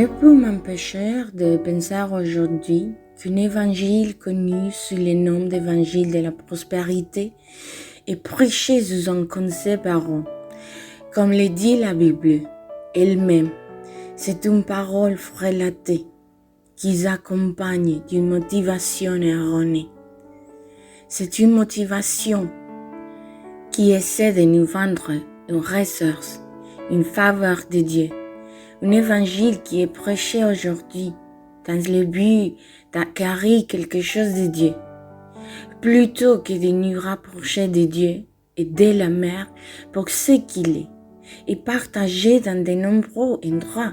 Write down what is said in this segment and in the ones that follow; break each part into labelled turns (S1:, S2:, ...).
S1: ne peux m'empêcher de penser aujourd'hui qu'un évangile connu sous le nom d'évangile de la prospérité est prêché sous un concept parent. Comme le dit la Bible elle-même, c'est une parole frelatée qui s'accompagne d'une motivation erronée. C'est une motivation qui essaie de nous vendre une ressource, une faveur de Dieu. Un évangile qui est prêché aujourd'hui dans le but d'acquérir quelque chose de Dieu, plutôt que de nous rapprocher de Dieu et de la mère pour ce qu'il est, et partager dans de nombreux endroits.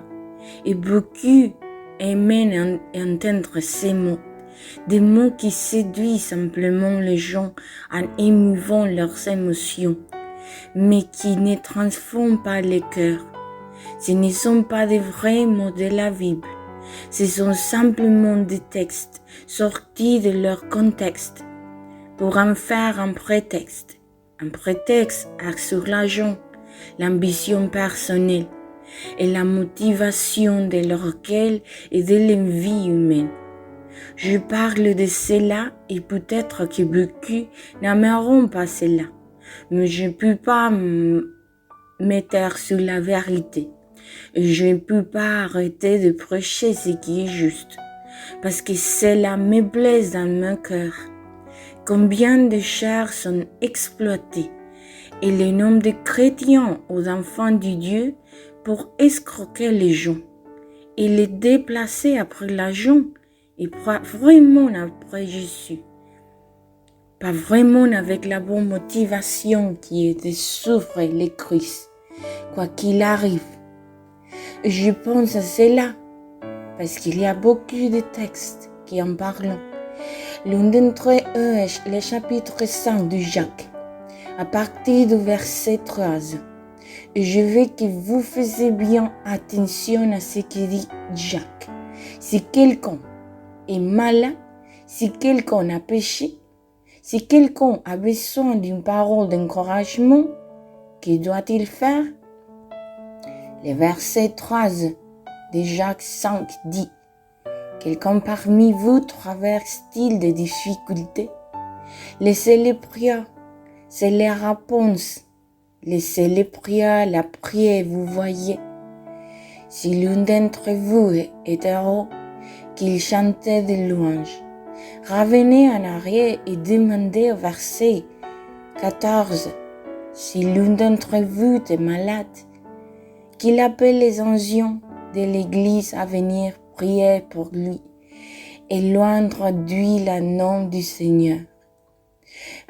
S1: Et beaucoup aiment entendre ces mots, des mots qui séduisent simplement les gens en émouvant leurs émotions, mais qui ne transforment pas le cœur. Ce ne sont pas des vrais mots de la Bible, ce sont simplement des textes sortis de leur contexte pour en faire un prétexte sur l'argent, l'ambition personnelle et la motivation de l'orgueil et de l'envie humaine. Je parle de cela et peut-être que beaucoup n'aimeront pas cela, mais je ne peux pas me taire sur la vérité. Je ne peux pas arrêter de prêcher ce qui est juste, parce que cela me blesse dans mon cœur. Combien de chairs sont exploitées et le nombre de chrétiens aux enfants de Dieu pour escroquer les gens et les déplacer après l'argent et pas vraiment après Jésus. Pas vraiment avec la bonne motivation qui est de souffrir le Christ, quoi qu'il arrive. Je pense à cela parce qu'il y a beaucoup de textes qui en parlent. L'un d'entre eux est le chapitre 5 de Jacques, à partir du verset 13. Et je veux que vous fassiez bien attention à ce que dit Jacques. Si quelqu'un est malade, si quelqu'un a péché, si quelqu'un a besoin d'une parole d'encouragement, que doit-il faire? Le verset 13 de Jacques 5 dit: quelqu'un parmi vous traverse-t-il des difficultés? Laissez-les prier, c'est la réponse. Laissez-les prier, la prière, vous voyez. Si l'un d'entre vous est heureux, qu'il chante des louanges. Revenez en arrière et demandez au verset 14. Si l'un d'entre vous est malade, qu'il appelle les anciens de l'église à venir prier pour lui et loindre d'huile le nom du Seigneur.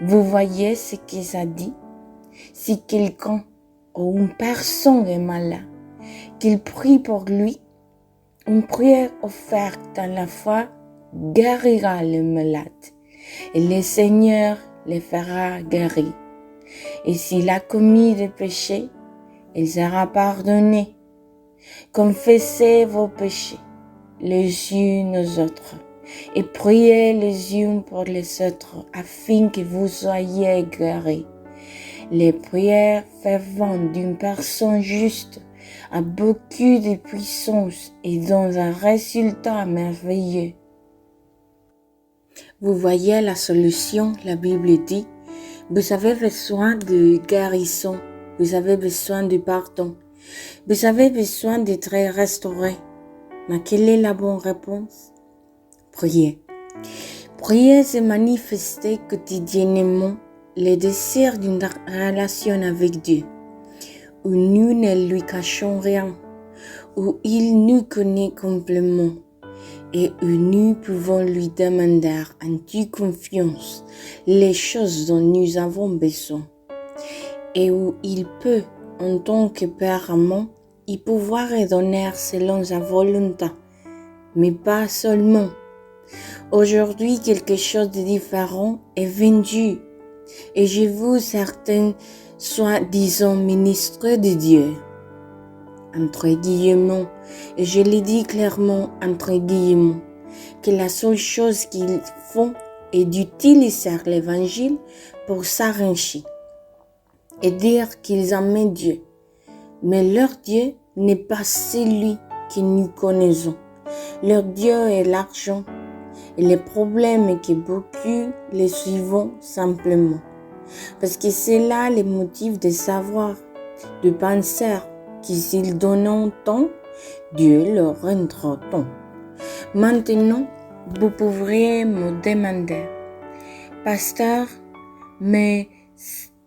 S1: Vous voyez ce que ça dit? Si quelqu'un ou une personne est malade, qu'il prie pour lui, une prière offerte dans la foi guérira le malade et le Seigneur le fera guérir. Et s'il a commis des péchés, il sera pardonné. Confessez vos péchés les uns aux autres et priez les uns pour les autres afin que vous soyez guéris. Les prières ferventes d'une personne juste a beaucoup de puissance et donnent un résultat merveilleux. Vous voyez la solution, la Bible dit, vous avez besoin de guérison, vous avez besoin de pardon, vous avez besoin d'être restauré. Mais quelle est la bonne réponse? Priez. Priez et manifester quotidiennement le désir d'une relation avec Dieu, où nous ne lui cachons rien, où il nous connaît complètement et où nous pouvons lui demander en toute confiance les choses dont nous avons besoin et où il peut, en tant que Père amant, y pouvoir donner selon sa volonté, mais pas seulement. Aujourd'hui, quelque chose de différent est vendu et je vous certains soi-disant ministres de Dieu, entre guillemets, et je le dis clairement entre guillemets, que la seule chose qu'ils font est d'utiliser l'évangile pour s'enrichir et dire qu'ils aiment Dieu. Mais leur Dieu n'est pas celui que nous connaissons. Leur Dieu est l'argent. Et le problème est que beaucoup les suivent simplement. Parce que c'est là le motif de savoir, de penser que s'ils donnent tant, Dieu leur rendra tant. Maintenant, vous pourriez me demander, Pasteur, mais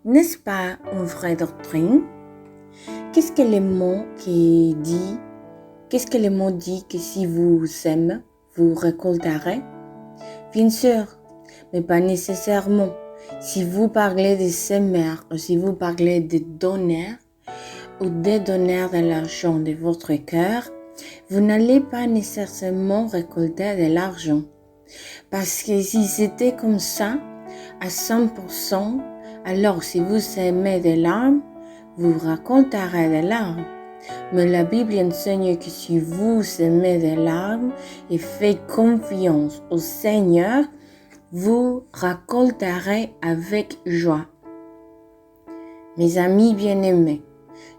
S1: n'est-ce pas une vraie doctrine? Qu'est-ce que le mot dit? Qu'est-ce que le mot dit que si vous aimez, vous récolterez? Bien sûr, mais pas nécessairement. Si vous parlez de semer ou si vous parlez de donner ou de donner de l'argent de votre cœur, vous n'allez pas nécessairement récolter de l'argent. Parce que si c'était comme ça, à 100%, alors si vous semez des larmes, vous récolterez des larmes. Mais la Bible enseigne que si vous semez des larmes et faites confiance au Seigneur, vous récolterez avec joie. Mes amis bien-aimés,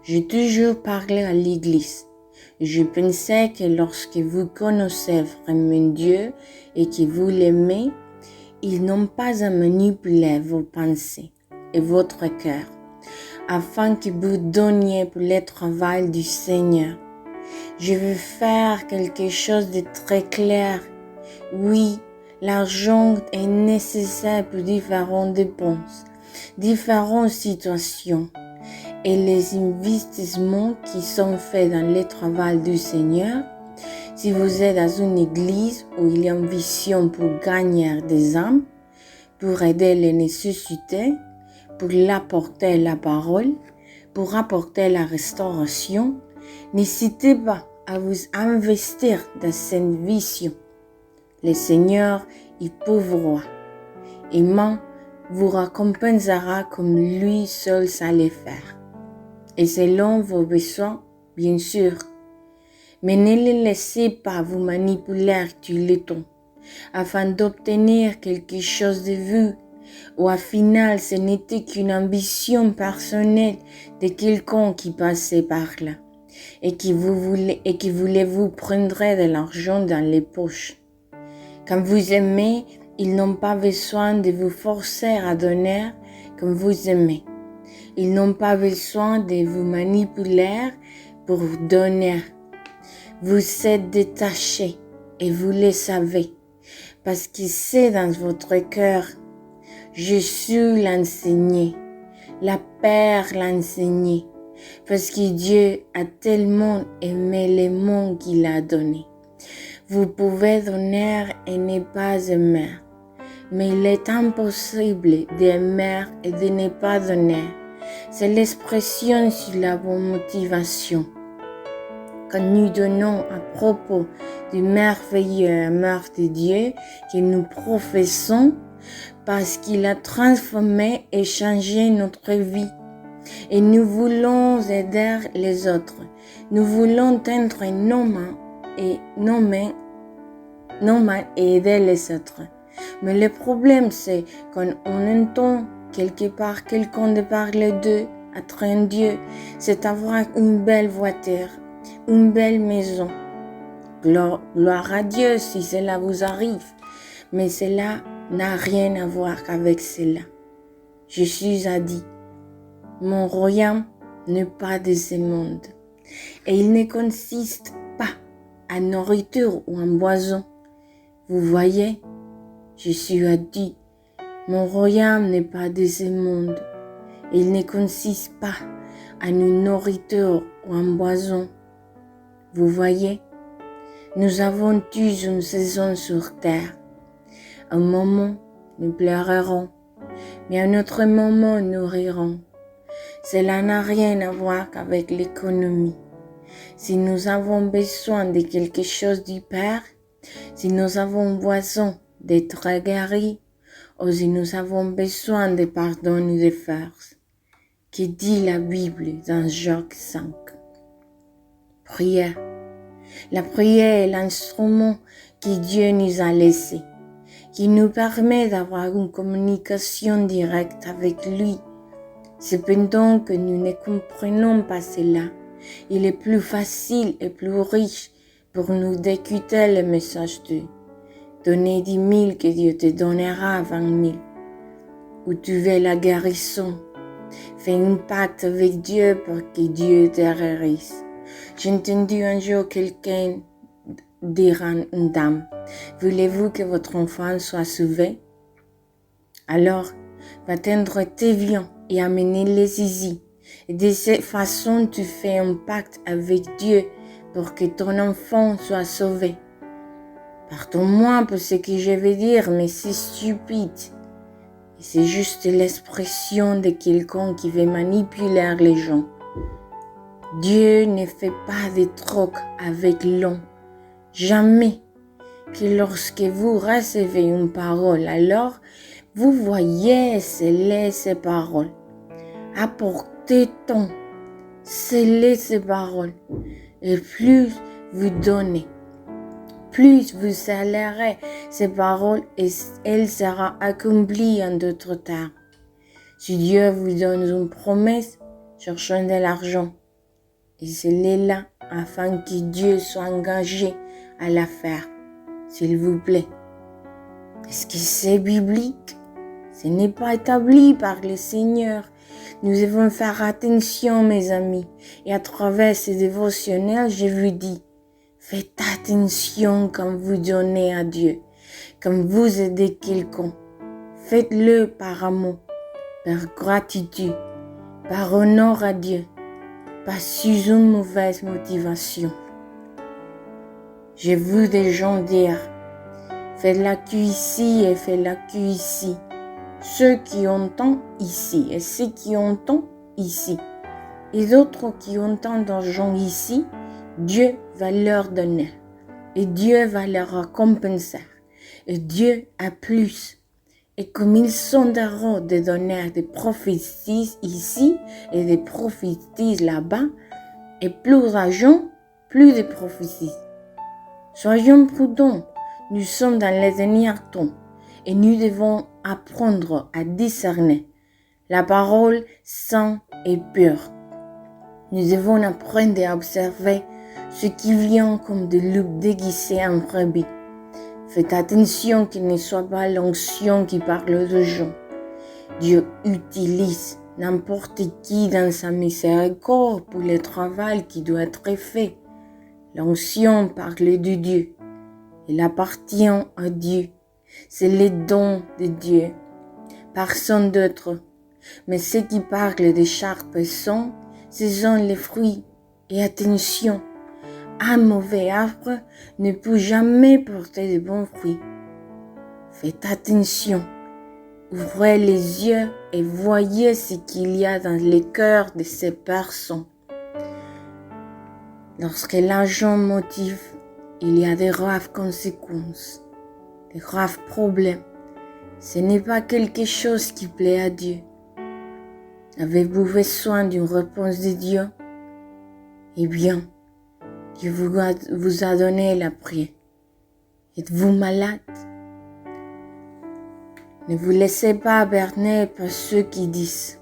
S1: j'ai toujours parlé à l'Église. Je pensais que lorsque vous connaissez vraiment Dieu et que vous l'aimez, ils n'ont pas à manipuler vos pensées et votre cœur, afin que vous donniez pour le travail du Seigneur. Je veux faire quelque chose de très clair. Oui, l'argent est nécessaire pour différentes dépenses, différentes situations. Et les investissements qui sont faits dans le travail du Seigneur, si vous êtes dans une église où il y a une vision pour gagner des âmes, pour aider les nécessités, pour apporter la parole, pour apporter la restauration, n'hésitez pas à vous investir dans cette vision. Le Seigneur est pauvre et man vous récompensera comme lui seul sait le faire. Et selon vos besoins, bien sûr. Mais ne les laissez pas vous manipuler tout le temps, afin d'obtenir quelque chose de vous, ou au final ce n'était qu'une ambition personnelle de quelqu'un qui passait par là, et qui voulait vous prendre de l'argent dans les poches. Quand vous aimez, ils n'ont pas besoin de vous forcer à donner comme vous aimez. Ils n'ont pas besoin de vous manipuler pour donner. Vous êtes détachés et vous le savez, parce que c'est dans votre cœur. Jésus l'a enseigné, la Père l'a enseigné, parce que Dieu a tellement aimé le monde qu'il a donné. Vous pouvez donner et ne pas aimer, mais il est impossible d'aimer et de ne pas donner. C'est l'expression sur la bonne motivation. Quand nous donnons à propos du merveilleux amour de Dieu que nous professons, parce qu'il a transformé et changé notre vie. Et nous voulons aider les autres. Nous voulons tendre nos mains et aider les autres. Mais le problème, c'est quand on entend quelque part quelqu'un de parler d'eux, être un Dieu, c'est avoir une belle voiture, une belle maison. Gloire à Dieu si cela vous arrive, mais cela n'a rien à voir avec cela. Jésus a dit, mon royaume n'est pas de ce monde, et il ne consiste pas en nourriture ou en boisson. Vous voyez, Jésus a dit, mon royaume n'est pas de ce monde, et il ne consiste pas en une nourriture ou en boisson. Vous voyez, nous avons tous une saison sur terre. Un moment, nous pleurerons, mais à un autre moment, nous rirons. Cela n'a rien à voir avec l'économie. Si nous avons besoin de quelque chose du Père, si nous avons besoin d'être guéris, ou si nous avons besoin de pardon ou de force, que dit la Bible dans Jacques 5. Prière. La prière est l'instrument que Dieu nous a laissé, qui nous permet d'avoir une communication directe avec lui. Cependant que nous ne comprenons pas cela, il est plus facile et plus riche pour nous d'écouter le message de donner 10 000 que Dieu te donnera 20 000. Ou tu veux la guérison. Fais un pacte avec Dieu pour que Dieu te guérisse. J'ai entendu un jour quelqu'un dire à une dame, voulez-vous que votre enfant soit sauvé? Alors, va tendre tes viands et amenez-les ici. Et de cette façon, tu fais un pacte avec Dieu pour que ton enfant soit sauvé. Pardonne-moi pour ce que je vais dire, mais c'est stupide. Et c'est juste l'expression de quelqu'un qui veut manipuler les gens. Dieu ne fait pas de troc avec l'homme. Jamais. Que lorsque vous recevez une parole, alors vous voyez sceller ces paroles. Apportez ton, scellez ces paroles. Et plus vous donnez, plus vous scellerez ces paroles et elle sera accomplie en d'autres termes. Si Dieu vous donne une promesse, cherchez de l'argent. Et scellez-la afin que Dieu soit engagé à la faire. S'il vous plaît. Est-ce que c'est biblique? Ce n'est pas établi par le Seigneur. Nous devons faire attention, mes amis. Et à travers ces dévotionnels, je vous dis, faites attention quand vous donnez à Dieu. Quand vous aidez quelqu'un, faites-le par amour, par gratitude, par honneur à Dieu, pas sous une mauvaise motivation. J'ai vu des gens dire, faites la queue ici et faites la queue ici. Ceux qui entendent ici et ceux qui entendent ici. Et d'autres qui entendent d'argent ici, Dieu va leur donner. Et Dieu va leur récompenser. Et Dieu a plus. Et comme ils sont d'argent de donner des prophéties ici et des prophéties là-bas, et plus d'argent, plus de prophéties. Soyons prudents, nous sommes dans les derniers temps et nous devons apprendre à discerner la parole sainte et pure. Nous devons apprendre à observer ce qui vient comme des loups déguisés en brebis. Faites attention qu'il ne soit pas l'onction qui parle de gens. Dieu utilise n'importe qui dans sa miséricorde pour le travail qui doit être fait. L'onction parle de Dieu. Il appartient à Dieu. C'est le don de Dieu. Personne d'autre. Mais ceux qui parlent de chair personne, ce sont les fruits. Et attention, un mauvais arbre ne peut jamais porter de bons fruits. Faites attention. Ouvrez les yeux et voyez ce qu'il y a dans le cœur de ces personnes. Lorsque l'argent motive, il y a de graves conséquences, de graves problèmes. Ce n'est pas quelque chose qui plaît à Dieu. Avez-vous besoin d'une réponse de Dieu? Eh bien, Dieu vous a donné la prière. Êtes-vous malade? Ne vous laissez pas berner par ceux qui disent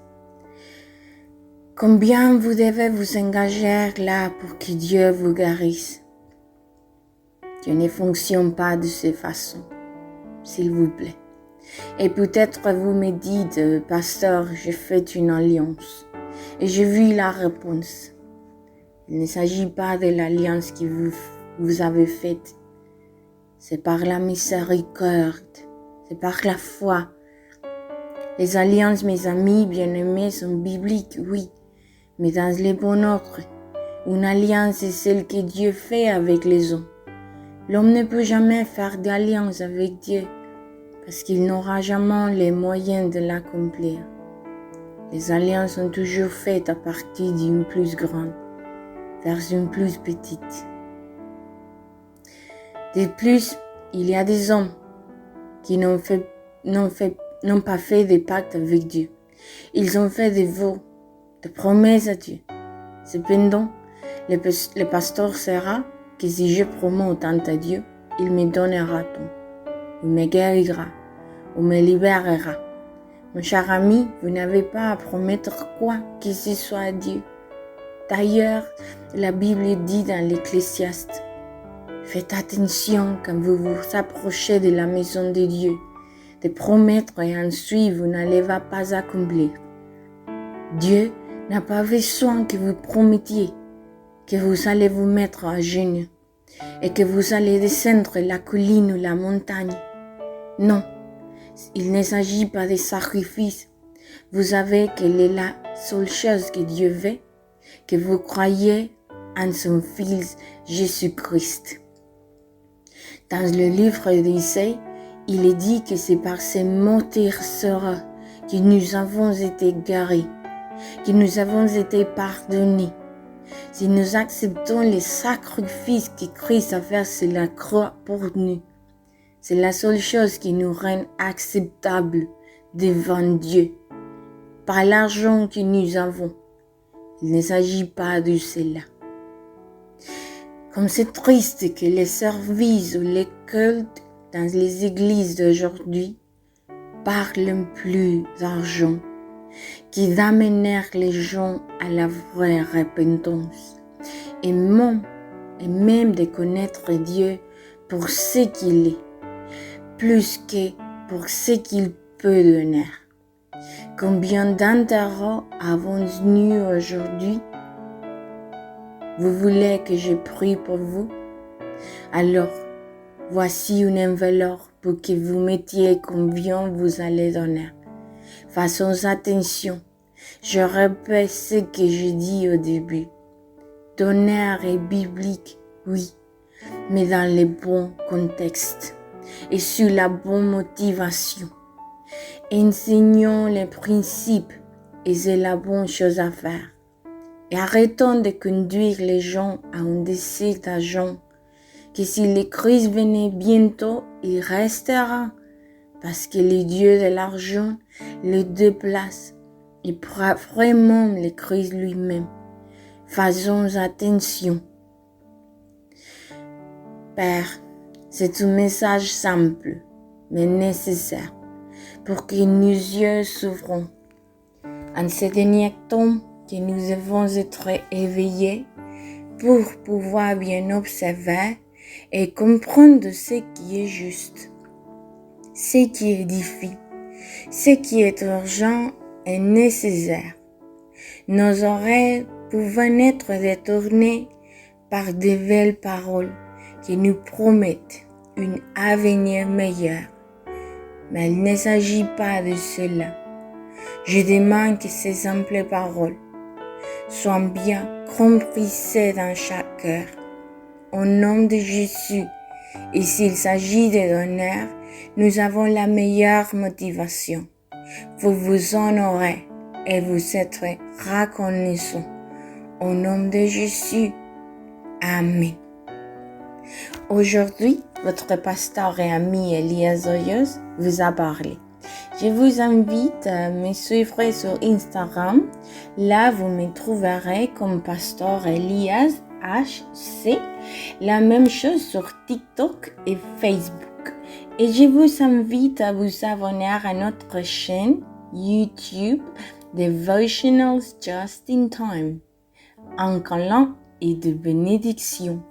S1: combien vous devez vous engager là pour que Dieu vous guérisse. Dieu ne fonctionne pas de cette façon, s'il vous plaît. Et peut-être vous me dites, pasteur, j'ai fait une alliance et j'ai vu la réponse. Il ne s'agit pas de l'alliance que vous avez faite. C'est par la miséricorde, c'est par la foi. Les alliances, mes amis bien-aimés, sont bibliques, oui, mais dans les bons ordres. Une alliance est celle que Dieu fait avec les hommes. L'homme ne peut jamais faire d'alliance avec Dieu parce qu'il n'aura jamais les moyens de l'accomplir. Les alliances sont toujours faites à partir d'une plus grande vers une plus petite. De plus, il y a des hommes qui n'ont pas fait de pacte avec Dieu. Ils ont fait des vœux, des promesses à Dieu. Cependant, le pasteur saura que si je promets tant à Dieu, il me donnera tout. Il me guérira ou me libérera. Mon cher ami, vous n'avez pas à promettre quoi que ce soit à Dieu. D'ailleurs, la Bible dit dans l'Ecclésiaste, Faites attention quand vous vous approchez de la maison de Dieu, de promettre et ensuite vous n'allez pas accomplir. Dieu n'a pas besoin que vous promettiez que vous allez vous mettre à genoux et que vous allez descendre la colline ou la montagne. Non, il ne s'agit pas de sacrifices. Vous savez quelle est la seule chose que Dieu veut, que vous croyez en son Fils Jésus-Christ. Dans le livre d'Isaïe, il est dit que c'est par ces martyrs que nous avons été guéris, que nous avons été pardonnés. Si nous acceptons les sacrifices que Christ a fait sur la croix pour nous, c'est la seule chose qui nous rend acceptables devant Dieu. Par l'argent que nous avons, il ne s'agit pas de cela. Comme c'est triste que les services ou les cultes dans les églises d'aujourd'hui parlent plus d'argent qui d'amener les gens à la vraie repentance et même de connaître Dieu pour ce qu'il est, plus que pour ce qu'il peut donner. Combien d'intérêts avons-nous aujourd'hui? Vous voulez que je prie pour vous? Alors, voici une enveloppe pour que vous mettiez combien vous allez donner. Faisons attention. Je répète ce que j'ai dit au début. Donner est biblique, oui, mais dans le bon contexte et sur la bonne motivation. Enseignons les principes et c'est la bonne chose à faire. Et arrêtons de conduire les gens à un désir d'argent, que si le Christ venait bientôt, il restera, parce que le Dieu de l'argent le déplace et prend vraiment le Christ lui-même. Faisons attention. Père, c'est un message simple, mais nécessaire, pour que nos yeux s'ouvrent. En ce dernier temps, que nous devons être éveillés pour pouvoir bien observer et comprendre ce qui est juste, ce qui édifie, ce qui est urgent et nécessaire. Nos oreilles peuvent être détournées par de belles paroles qui nous promettent un avenir meilleur. Mais il ne s'agit pas de cela. Je demande que ces simples paroles soient bien comprises dans chaque cœur. Au nom de Jésus, et s'il s'agit de donner, nous avons la meilleure motivation. Vous vous honorez et vous êtes reconnaissants. Au nom de Jésus, Amen. Aujourd'hui, votre pasteur et ami Elias Hoyos vous a parlé. Je vous invite à me suivre sur Instagram. Là, vous me trouverez comme pasteur Elias HC. La même chose sur TikTok et Facebook. Et je vous invite à vous abonner à notre chaîne YouTube Devotionals Just in Time. Un câlin et de bénédictions.